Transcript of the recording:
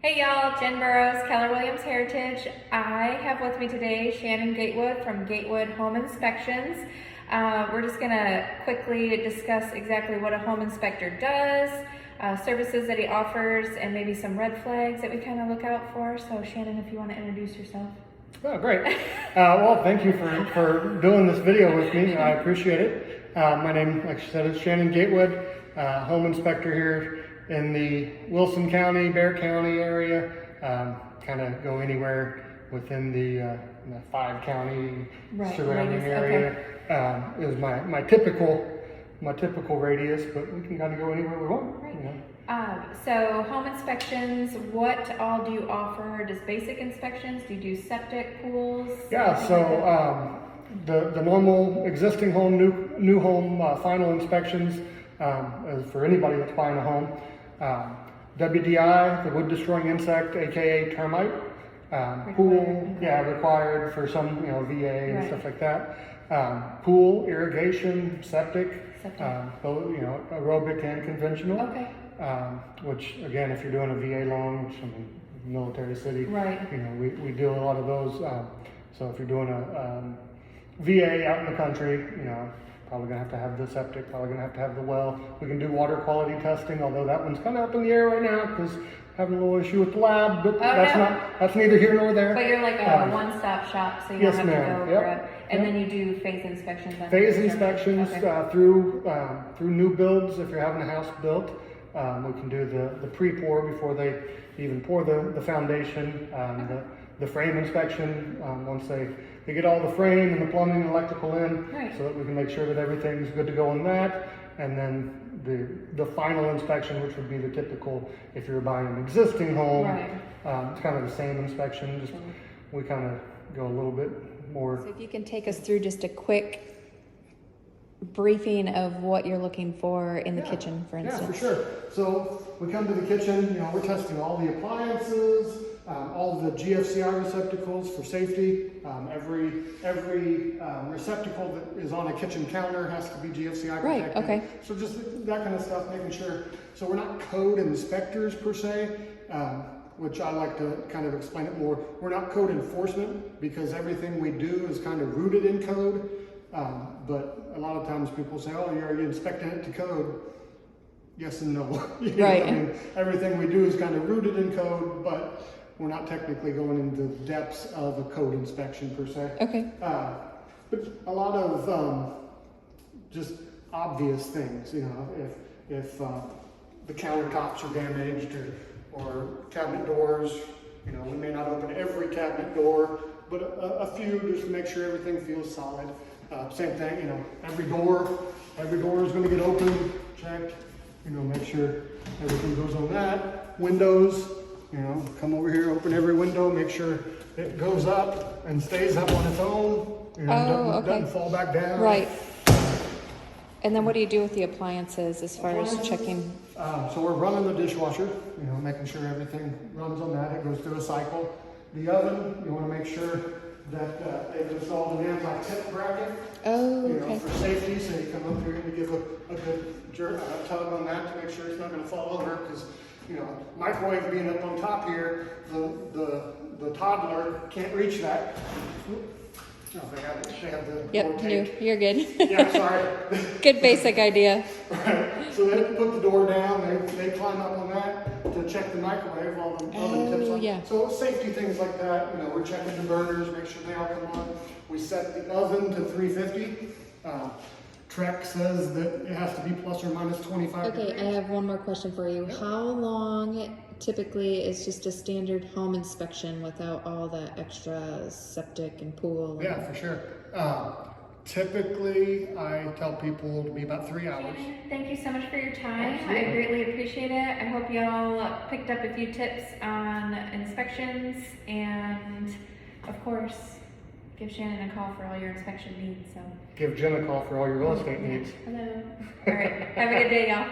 Hey y'all, Jen Burrows, Keller Williams Heritage. I have with me today Shannon Gatewood from Gatewood Home Inspections. We're just gonna quickly discuss exactly what a home inspector does, services that he offers, and maybe some red flags that we kind of look out for. So Shannon, if you want to introduce yourself. Oh, great. Well, thank you for doing this video with me. I appreciate it. My name, like she said, is Shannon Gatewood, home inspector here in the Wilson County, Bexar County area. Kind of go anywhere within the 5-county surrounding area. Okay. Is my typical radius, but we can kind of go anywhere we want. Right. You know? So home inspections, what all do you offer? Just basic inspections? Do you do septic, pools? Yeah, so the normal existing home, new home final inspections for anybody that's buying a home. WDI, the wood destroying insect, aka termite. Pool, required for some, VA and stuff like that. Pool, irrigation, septic. Both, aerobic and conventional. Okay. Which again, if you're doing a VA loan, which is a military city, right. We do a lot of those. So if you're doing a VA out in the country, probably gonna have to have the septic, probably gonna have to have the well. We can do water quality testing, although that one's kind of up in the air right now because having a little issue with the lab, but that's neither here nor there. But you're like a one-stop shop, so you don't have to go for it. And then you do phase inspections. Phase inspections through new builds. If you're having a house built, we can do the pre-pour before they even pour the foundation. The frame inspection once they get all the frame and the plumbing and electrical in, so that we can make sure that everything's good to go on that. And then the final inspection, which would be the typical if you're buying an existing home. It's kind of the same inspection, just we kind of go a little bit more. So if you can take us through just a quick briefing of what you're looking for in the kitchen, for instance. Yeah, for sure. So we come to the kitchen, we're testing all the appliances, all the GFCI receptacles for safety. Every receptacle that is on a kitchen counter has to be GFCI protected. Right, okay. So just that kind of stuff, making sure. So we're not code inspectors per se, which I like to kind of explain it more. We're not code enforcement because everything we do is kind of rooted in code. But a lot of times people say, oh, are you inspecting it to code? Yes and no. Right. Everything we do is kind of rooted in code, but we're not technically going into the depths of a code inspection per se. Okay. But a lot of just obvious things, if the countertops are damaged or cabinet doors, we may not open every cabinet door, but a few just to make sure everything feels solid. Same thing, every door is going to get opened, checked, make sure everything goes on that. Windows, come over here, open every window, make sure it goes up and stays up on its own, doesn't fall back down. Right. And then what do you do with the appliances as far as checking? So we're running the dishwasher, making sure everything runs on that. It goes through a cycle. The oven, you want to make sure that they've installed an anti-tip bracket. Oh, okay. For safety, so you come up here and you give a good tug on that to make sure it's not going to fall over, because microwave being up on top here, the toddler can't reach that. Oh, they have the Yep, you're good. Yeah, sorry. Good basic idea. Right. So they put the door down, they climb up on that to check the microwave while the oven tips on. Yeah. So safety things like that, we're checking the burners, make sure they all come on. We set the oven to 350. Trek says that it has to be plus or minus 25 Okay, degrees. I have one more question for you. How long typically is just a standard home inspection without all the extra septic and pool? Yeah, for sure. Typically, I tell people to be about 3 hours. Thank you so much for your time. Absolutely. I greatly appreciate it. I hope y'all picked up a few tips on inspections, and of course, give Shannon a call for all your inspection needs. So Give Jen a call for all your real estate needs. hello. All right. Have a good day, y'all.